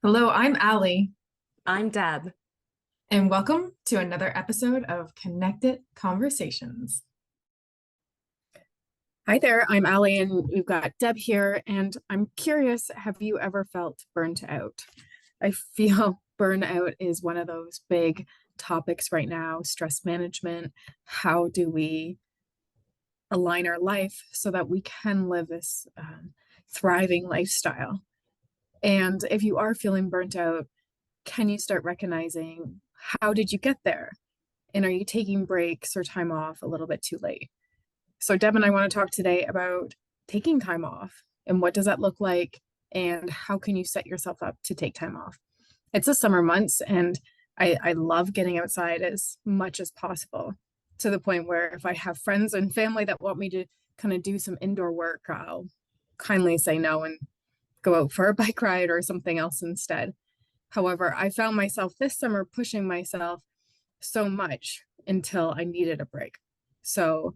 Hello, I'm Allie, I'm Deb. and welcome to another episode of Connected Conversations. Hi there, I'm Allie, and we've got Deb here. And I'm curious, have you ever felt burnt out? I feel burnout is one of those big topics right now. Stress management. How do we align our life so that we can live this thriving lifestyle? And if you are feeling burnt out, can you start recognizing how did you get there? And are you taking breaks or time off a little bit too late? So Deb and I want to talk today about taking time off and what does that look like and how can you set yourself up to take time off. It's the summer months and I love getting outside as much as possible, to the point where if I have friends and family that want me to kind of do some indoor work, I'll kindly say no and go out for a bike ride or something else instead. However, I found myself this summer pushing myself so much until I needed a break. So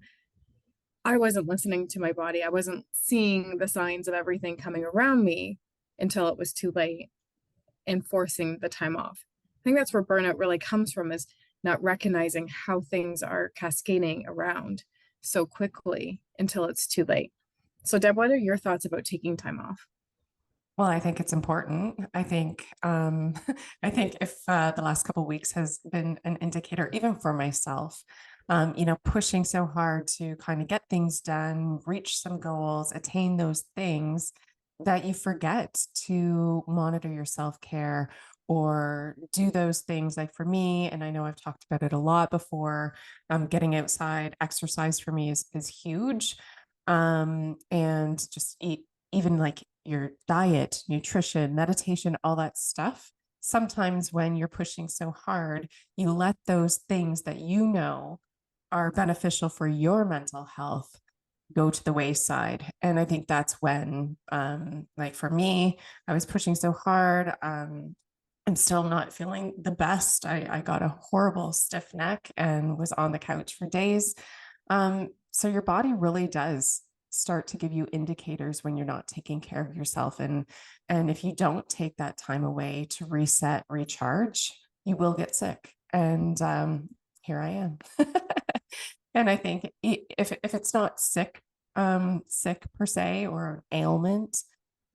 I wasn't listening to my body. I wasn't seeing the signs of everything coming around me until it was too late and forcing the time off. I think that's where burnout really comes from, is not recognizing how things are cascading around so quickly until it's too late. So Deb, what are your thoughts about taking time off? Well, I think it's important. I think I think if the last couple of weeks has been an indicator, even for myself, pushing so hard to kind of get things done, reach some goals, attain those things, that you forget to monitor your self-care or do those things. Like for me, and I know I've talked about it a lot before, getting outside, exercise for me is huge. And just eat, even like your diet, nutrition, meditation, all that stuff. Sometimes when you're pushing so hard, you let those things that you know are beneficial for your mental health go to the wayside. And I think that's when, like for me, I was pushing so hard. I'm still not feeling the best. I got a horrible stiff neck and was on the couch for days. So your body really does start to give you indicators when you're not taking care of yourself. And if you don't take that time away to reset, recharge, you will get sick. And here I am. And I think if it's not sick per se, or an ailment,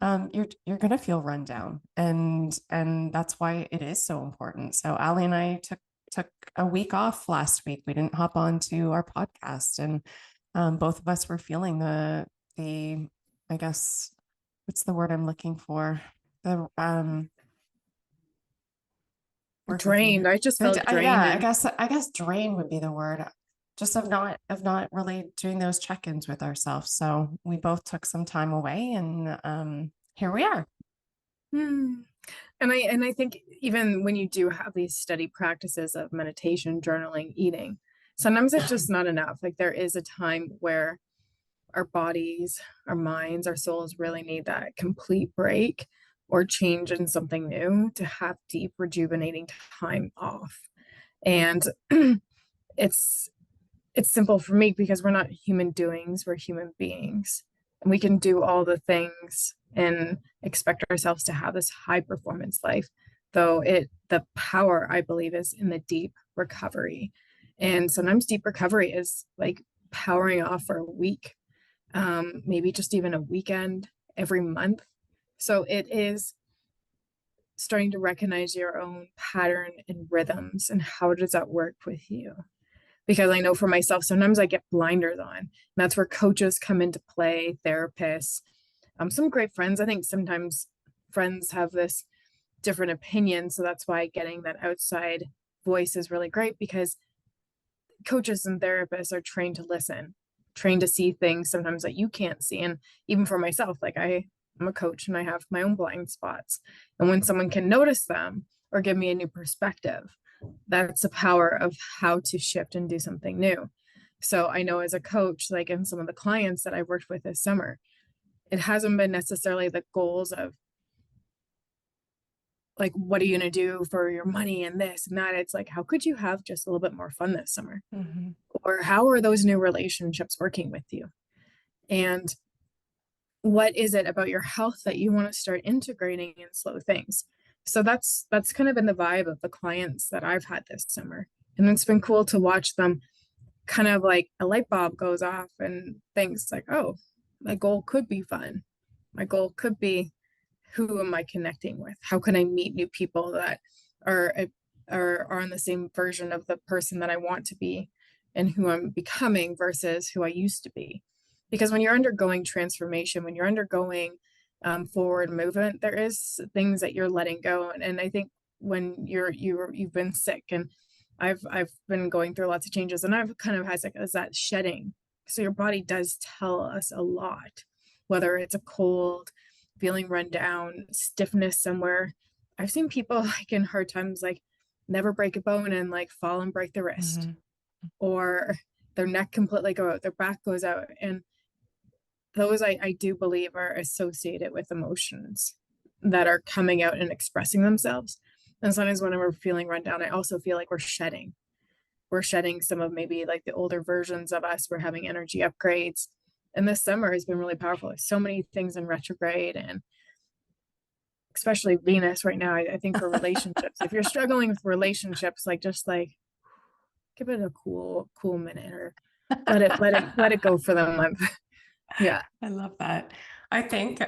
you're gonna feel run down. And that's why it is so important. So Ali and I took a week off last week. We didn't hop on to our podcast, and both of us were feeling the I guess, what's the word I'm looking for? The Drained. I just felt drained yeah, and I guess drain would be the word. Just of not really doing those check-ins with ourselves. So we both took some time away, and here we are. hmm. And I think even when you do have these steady practices of meditation, journaling, eating, sometimes it's just not enough. Like there is a time where our bodies, our minds, our souls really need that complete break or change in something new to have deep, rejuvenating time off. And it's it's simple for me because we're not human doings, we're human beings. And we can do all the things and expect ourselves to have this high performance life. Though the power, I believe, is in the deep recovery. And sometimes deep recovery is like powering off for a week, maybe just even a weekend every month. So it is starting to recognize your own pattern and rhythms and how does that work with you? Because I know for myself, sometimes I get blinders on. And that's where coaches come into play, therapists, some great friends. I think sometimes friends have this different opinion. So that's why getting that outside voice is really great, because coaches and therapists are trained to listen, trained to see things sometimes that you can't see. And even for myself, like I'm a coach and I have my own blind spots. And when someone can notice them or give me a new perspective, that's the power of how to shift and do something new. So I know as a coach, like in some of the clients that I worked with this summer, it hasn't been necessarily the goals of like, what are you going to do for your money and this and that? It's like, how could you have just a little bit more fun this summer? Mm-hmm. Or how are those new relationships working with you? And what is it about your health that you want to start integrating in slow things? So that's kind of been the vibe of the clients that I've had this summer. And it's been cool to watch them kind of like a light bulb goes off and thinks like, oh, my goal could be fun. My goal could be, who am I connecting with? How can I meet new people that are are on the same version of the person that I want to be and who I'm becoming versus who I used to be? Because when you're undergoing transformation, when you're undergoing forward movement, there is things that you're letting go. And I think when you've been sick, and I've been going through lots of changes, and I've kind of has like as that shedding. So your body does tell us a lot, whether it's a cold, feeling run down, stiffness somewhere. I've seen people like in hard times like never break a bone and like fall and break the wrist, Mhm. or their neck completely go out, their back goes out. And those I do believe are associated with emotions that are coming out and expressing themselves. And sometimes when we're feeling run down, I also feel like we're shedding. We're shedding some of maybe like the older versions of us. We're having energy upgrades. And this summer has been really powerful. There's so many things in retrograde, and especially Venus right now. I think for relationships, if you're struggling with relationships, like just like give it a cool minute, or let it go for the month. Yeah. I love that. I think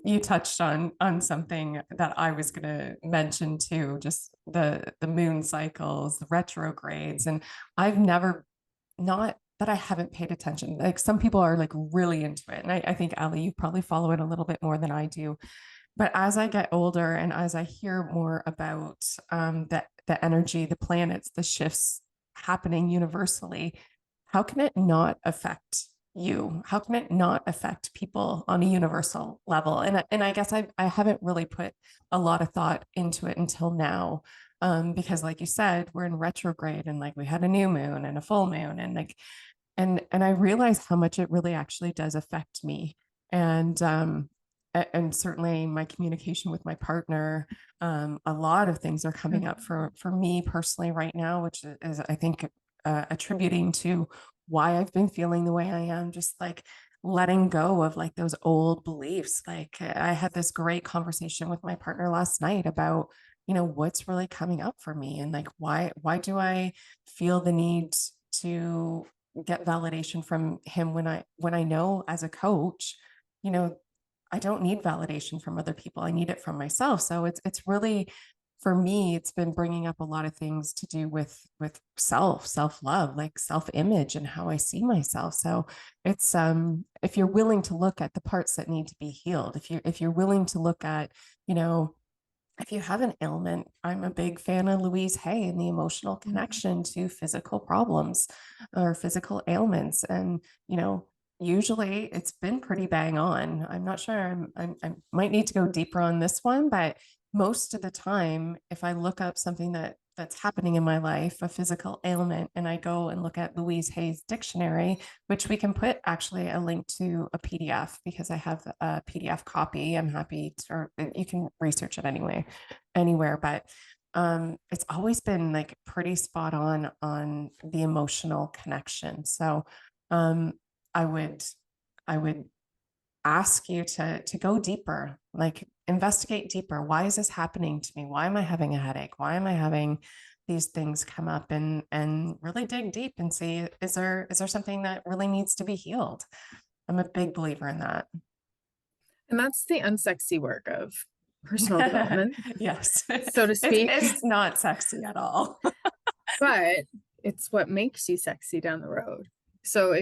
you touched on something that I was going to mention too, just the moon cycles, the retrogrades, and I've never, not that I haven't paid attention. Like some people are like really into it, and I think Ali, you probably follow it a little bit more than I do. But as I get older and as I hear more about the energy, the planets, the shifts happening universally, how can it not affect you? How can it not affect people on a universal level? And I guess I haven't really put a lot of thought into it until now. Because like you said, we're in retrograde, and like we had a new moon and a full moon, and like and I realized how much it really actually does affect me. And and certainly my communication with my partner, a lot of things are coming up for me personally right now, which is I think attributing to why I've been feeling the way I am, just like letting go of like those old beliefs. Like I had this great conversation with my partner last night about, you know, what's really coming up for me, and like why do I feel the need to get validation from him when I know as a coach, you know, I don't need validation from other people. I need it from myself. So it's really, for me, it's been bringing up a lot of things to do with self-love, like self-image and how I see myself. So it's if you're willing to look at the parts that need to be healed, if you're willing to look at, you know, if you have an ailment, I'm a big fan of Louise Hay and the emotional connection to physical problems or physical ailments. And, you know, usually it's been pretty bang on. I'm not sure. I might need to go deeper on this one, but most of the time, if I look up something that's happening in my life, a physical ailment, and I go and look at Louise Hay's dictionary, which we can put actually a link to a PDF because I have a PDF copy. I'm happy to, or you can research it anywhere, but it's always been like pretty spot on the emotional connection. So I would I would ask you to go deeper, like investigate deeper. Why is this happening to me? Why am I having a headache? Why am I having these things come up, and really dig deep and see, is there something that really needs to be healed? I'm a big believer in that. And that's the unsexy work of personal development, Yes. so to speak. It's not sexy at all. But it's what makes you sexy down the road. So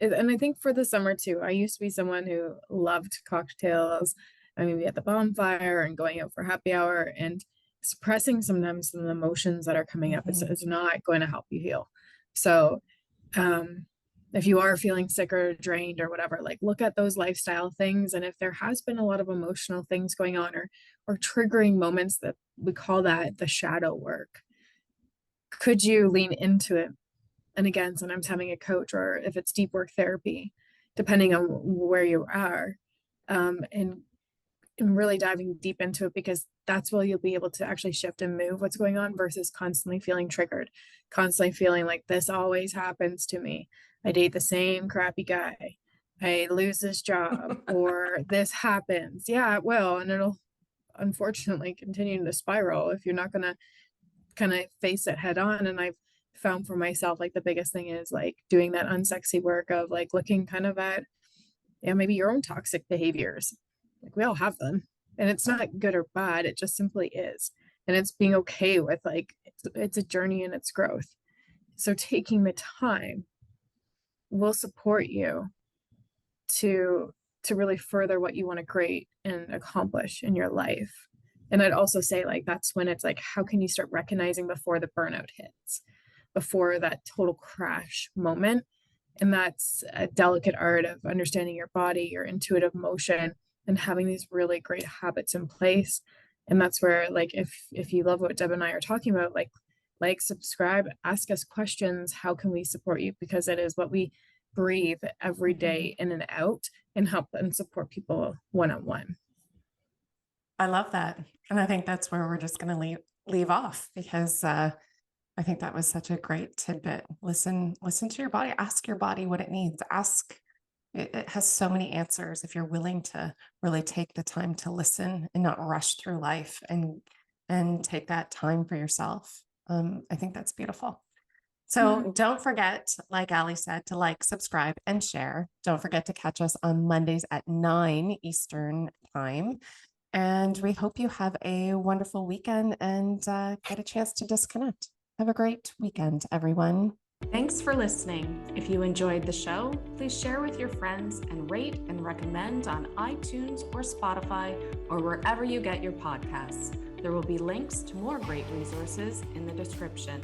and I think for the summer too, I used to be someone who loved cocktails. I mean, we at the bonfire and going out for happy hour, and suppressing sometimes some emotions that are coming up Mhm. is not going to help you heal. So um if you are feeling sick or drained or whatever, like look at those lifestyle things. And if there has been a lot of emotional things going on, or triggering moments, that we call that the shadow work, could you lean into it? And again, sometimes having a coach, or if it's deep work therapy, depending on where you are, and really diving deep into it, because that's where you'll be able to actually shift and move what's going on versus constantly feeling triggered, constantly feeling like this always happens to me. I date the same crappy guy. I lose this job, or this happens. Yeah, it will, and unfortunately continue to spiral if you're not going to kind of face it head on. And I've found for myself, like the biggest thing is like doing that unsexy work of like looking kind of at, maybe your own toxic behaviors. Like we all have them, and it's not good or bad. It just simply is. And it's being okay with like, it's a journey and it's growth. So taking the time will support you to really further what you want to create and accomplish in your life. And I'd also say like that's when it's like, how can you start recognizing before the burnout hits, before that total crash moment? And that's a delicate art of understanding your body, your intuitive motion, and having these really great habits in place. And that's where like if you love what Deb and I are talking about, like subscribe, ask us questions, how can we support you? Because it is what we breathe every day in and out, and help and support people one-on-one. I love that. And I think that's where we're just going to leave off, because I think that was such a great tidbit. Listen to your body, ask your body what it needs. It has so many answers if you're willing to really take the time to listen and not rush through life and take that time for yourself. I think that's beautiful. So don't forget, like Ali said, to like, subscribe, and share. Don't forget to catch us on Mondays at 9 Eastern time. And we hope you have a wonderful weekend and get a chance to disconnect. Have a great weekend, everyone. Thanks for listening. If you enjoyed the show, please share with your friends and rate and recommend on iTunes or Spotify or wherever you get your podcasts. There will be links to more great resources in the description.